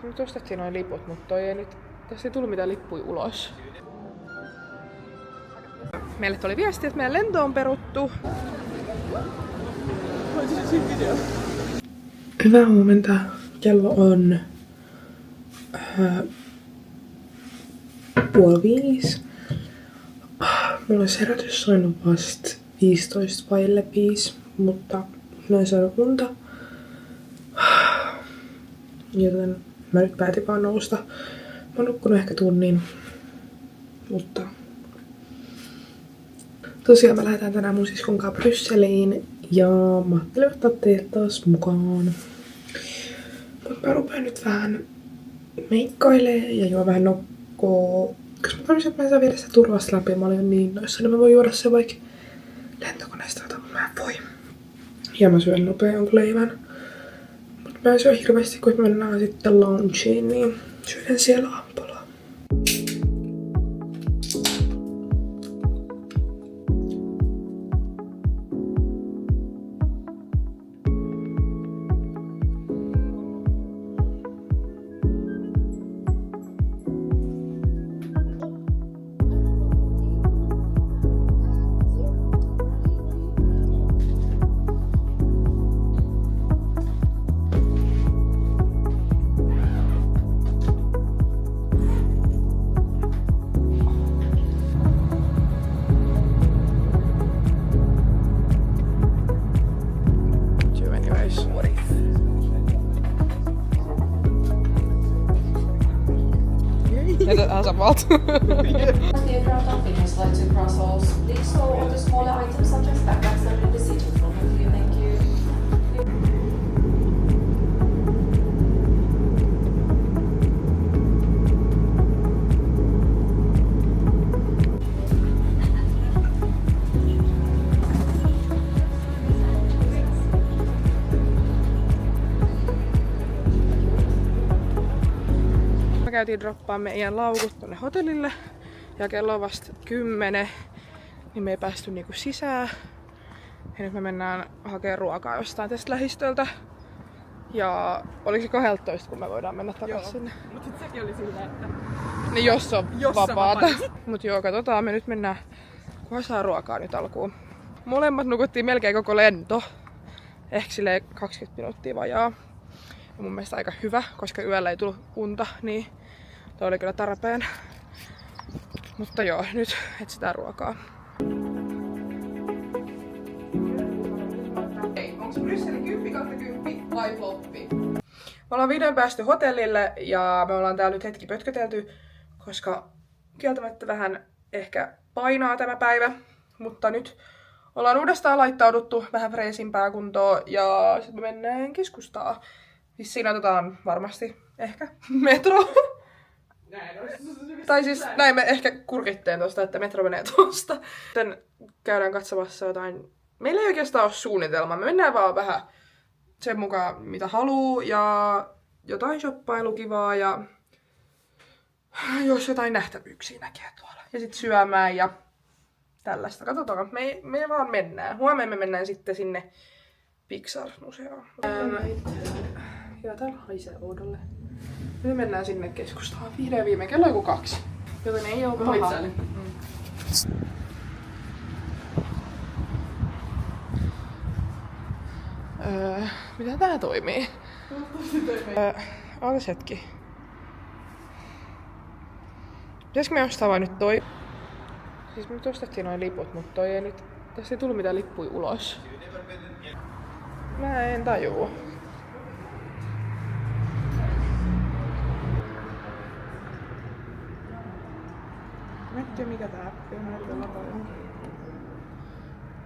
Siis me nyt ostettiin noin liput, mutta toi ei nyt... Tässä ei tullut mitään lippuja ulos. Meille tuli viesti, että meidän lento on peruttu. Hyvää huomenta. Kello on 4:30. Mulla olisi herätys soinut vasta 5:15, mutta mä en saanut unta. Joten mä nyt päätin vaan nousta. Mä oon nukkunut ehkä tunnin. Mutta tosiaan me lähdetään tänään mun siskon kanssa Brysseliin. Ja mä ajattelin ottaa teidät taas mukaan. Mut mä rupean nyt vähän meikkailemaan ja juo vähän nokkoa. Koska mä tajusin, että mä en saa viedä sitä turvasta läpi. Mä olin niin noissa, niin mä voin juoda se vaikka lentokoneesta, jota mä voin. Ja mä syön nopea jonkun leivän. Mut mä en syö hirveästi, kun me mennään sitten loungeen, niin syön siellä aamupalaa. Jätetään samalta. The aircraft operators flight to Brussels. Please hold all the smaller items such as backpacks that will be seated in front of you. Thank you. Me käytiin droppaamaan meidän laukut tonne hotellille ja kello on vasta 10, niin me ei päästy niinku sisään. Ja nyt me mennään hakemaan ruokaa jostain tästä lähistöltä. Ja oliko se 12, kun me voidaan mennä takaisin sinne? Mut sit sekin oli sillä, että... Niin jos on vapaata. Mut joo, katsotaan, me nyt mennään, kunhan saa ruokaa nyt alkuun. Molemmat nukuttiin melkein koko lento. Ehkä silleen 20 minuuttia vajaa. Ja mun mielestä aika hyvä, koska yöllä ei tullut unta, niin toi oli kyllä tarpeen. Mutta joo, nyt etsitään ruokaa. Ei, onko Brysseli 10/10 vai floppi? Me ollaan vihdoin päästy hotellille ja me ollaan täällä nyt hetki pötkötelty, koska kieltämättä vähän ehkä painaa tämä päivä. Mutta nyt ollaan uudestaan laittauduttu vähän freesimpää kuntoon ja sitten me mennään keskustaan. Vissiin otetaan varmasti ehkä metro. Tai siis näin me ehkä kurkitteen tosta, että metro menee tosta. Sitten käydään katsomassa jotain. Meillä ei oikeastaan ole suunnitelmaa. Me mennään vaan vähän sen mukaan mitä haluu ja jotain shoppailukivaa ja jos jotain nähtävyyksiä näkee tuolla. Ja sitten syömään ja tällaista. Katsotaan, me vaan mennään. Huomenna me mennään sitten sinne Pixar-museoon. Ja täällä haisee oudolle. Me mennään sinne keskustaan. Vihdoin viimein kello on 2. Joten ei oo paha. Mitä tää toimii? Ootas hetki. Pitäisikö me ostaa vain nyt toi? Siis me nyt ostettiin noin liput, mutta toi ei nyt... Tässä ei tullut mitään lippuja ulos. Mä en tajuu. Mä en tiedä mikä tää appi on, yritän lataa johonkin.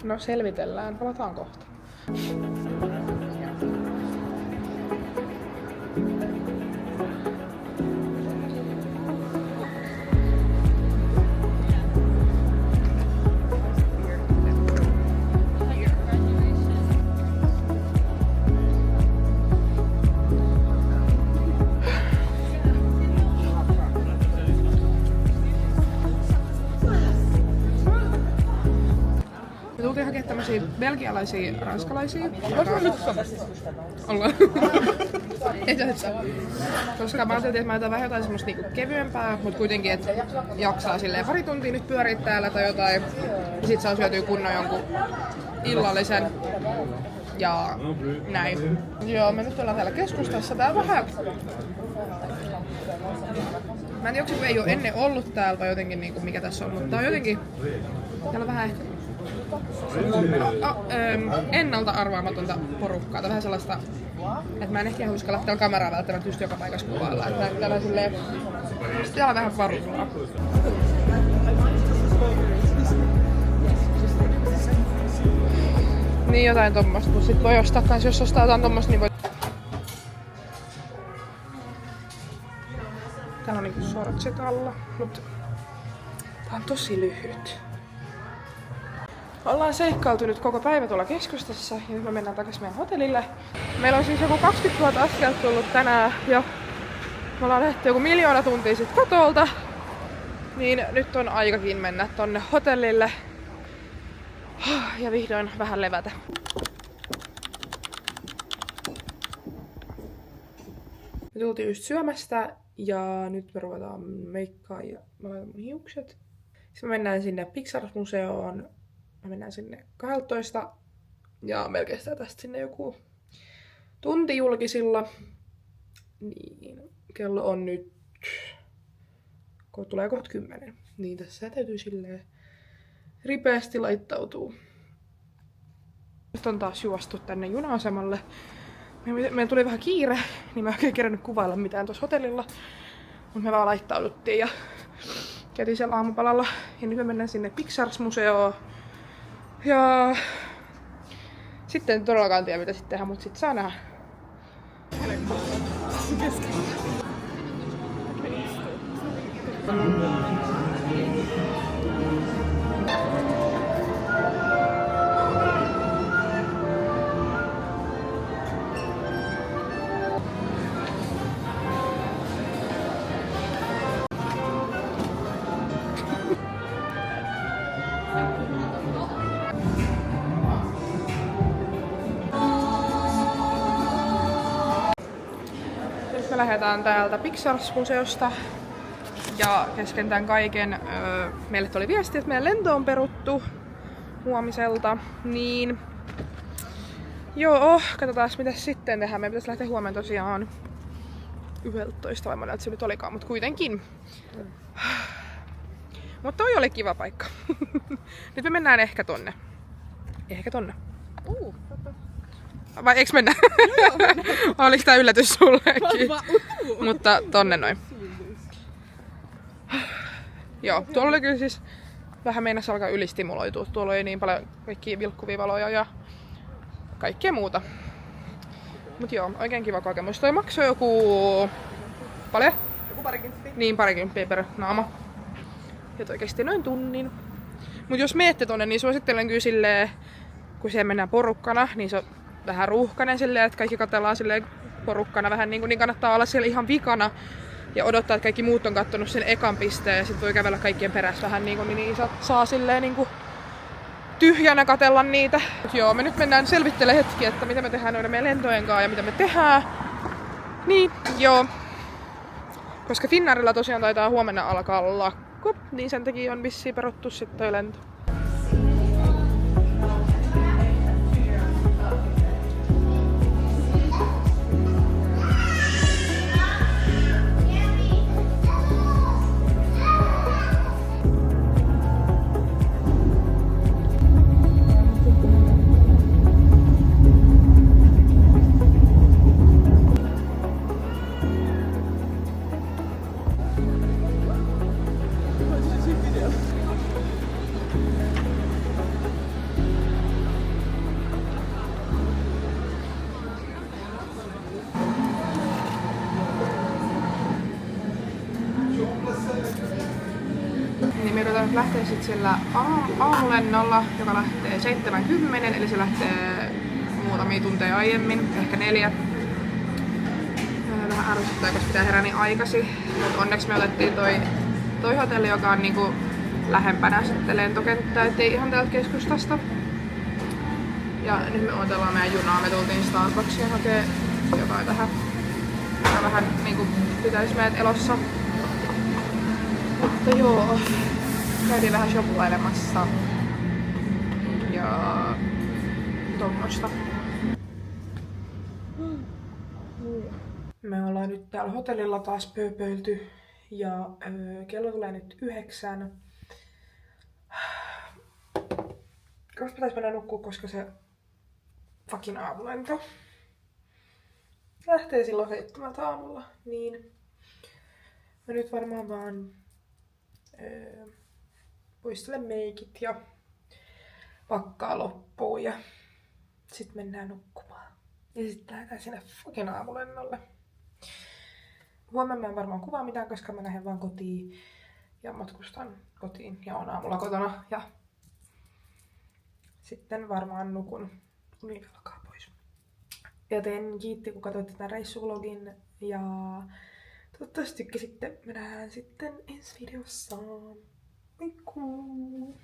No selvitellään, palataan kohta. Me tultiin hakemaan tämmösiä belgialaisia, ranskalaisia. Voisi nyt ollaan. Ei tässä. Koska mä ajattelin, että mä otan vähän jotain semmoista niinku kevyempää, mutta kuitenkin, että jaksaa silleen pari tuntia nyt pyöriä täällä tai jotain. Ja sit saa syötyä kunnon jonkun illallisen. Ja näin. Joo, me nyt ollaan täällä keskustassa. Tää on vähän... Mä en tiedä, onko ei oo ennen ollut täällä vai jotenkin niinku mikä tässä on, mutta tää on jotenkin... Täällä on vähän ehkä... ennalta arvaamatonta porukkaa. Tää on vähän sellaista... Että mä en ehkä uskalla täällä kameraa välttämättä just joka paikassa kuvailla. Että täällä on silleen... Täällä on vähän porukkaa. Niin jotain tommosta, kun sit voi ostaa kans, jos ostaa jotain tommosta, niin voi... Täällä on niinku sortsit alla, mut tää on tosi lyhyt. Ollaan seikkailtu nyt koko päivä tuolla keskustassa ja nyt me mennään takaisin meidän hotellille. Meillä on siis joku 20 000 askelta tullut tänään ja me ollaan lähdetty joku 1 000 000 tuntia sit kotolta. Niin nyt on aikakin mennä tonne hotellille ja vihdoin vähän levätä. Me tultiin just syömästä ja nyt me ruvetaan meikkaa ja mä laitan mun hiukset. Sitten me mennään sinne Pixar-museoon. Me mennään sinne 12 ja melkein tästä sinne joku tunti julkisilla. Niin, kello on nyt... Tulee kohta 10. Niin tässä täytyy silleen ripeästi laittautua. Nyt on taas juostu tänne juna-asemalle. Meillä tuli vähän kiire, niin mä en oikein kerännyt kuvailla mitään tuossa hotellilla. Mutta me vaan laittauduttiin ja käytiin siellä aamupalalla. Ja nyt me mennään sinne Pixar-museoon. Ja sitten en todellakaan tiedä mitä sitten tehdä, mutta sit saa nähdä. Nyt me lähdetään täältä Pixar-museosta ja kesken tämän kaiken meille tuli viesti, että meidän lento on peruttu huomiselta, niin joo, katsotaan mitä sitten tehdään. Meidän pitäisi lähteä huomenna tosiaan 11 vai monelta se nyt olikaan, mutta kuitenkin. Mutta toi oli kiva paikka. Nyt me mennään ehkä tonne. Ehkä tonne. Vai eiks mennä? Oliko tää yllätys sullekin? Mutta tonne noin. Joo, tuolla oli kyllä siis vähän meinas alkaa ylistimuloitua. Tuolla oli niin paljon kaikkia vilkkuvia valoja ja kaikkea muuta. Mut joo, oikein kiva kokemus. Toi maksoi joku... Paljon? Joku parikymppiä. Niin, parikymppiä per naama. Ja toi kesti noin tunnin. Mut jos menette tonne, niin suosittelen kyllä silleen, kun siellä mennään porukkana, niin se on vähän ruuhkainen silleen, että kaikki katsellaan silleen porukkana vähän niin kannattaa olla siellä ihan vikana ja odottaa, että kaikki muut on kattonut sen ekan pisteen ja sit voi kävellä kaikkien perässä vähän niin saa silleen niinku tyhjänä katella niitä. Mut joo, me nyt mennään selvittelemään hetki, että mitä me tehdään noiden meidän lentojen kanssa ja mitä me tehdään. Niin, joo. Koska Finnairilla tosiaan taitaa huomenna alkaa lakko, niin sen takia on vissiin peruttu sitten toi lento. Niin me yritetään nyt lähteä sit sillä aamulennolla, joka lähtee 7:10, eli se lähtee muutamia tunteja aiemmin, ehkä 4. Vähän ärsyttää, koska pitää herää niin aikaisin, mutta onneksi me otettiin toi hotelli, joka on niinku lähempänä sitten lentokenttää, ettei ihan täältä keskustasta. Ja nyt me odotellaan meidän junaa. Me tultiin Starbucksiin hakee jotain tähän. Tää vähän niinku pitäis meidät elossa. Mutta joo. Käytiin vähän shoppailemassa. Ja tommosta. Me ollaan nyt täällä hotellilla taas pööpöilty. Ja kello tulee nyt 9. Kohta pitäis mennä nukkua, koska se fucking aamulento lähtee silloin 7 aamulla. Niin mä nyt varmaan vaan poistelen meikit ja pakkaa loppuun ja sit mennään nukkumaan. Ja sit lähdetään sinne fucking aamulennolle. Huomenna mä en varmaan kuvaa mitään, koska mä lähden vaan kotiin ja matkustan kotiin ja on aamulla kotona. Ja sitten varmaan nukun uni alkaa pois. Joten kiitti kun katsoitte tämän reissuvlogin ja toivottavasti tykkäsitte. Me nähdään sitten ensi videossa. Moikkuu!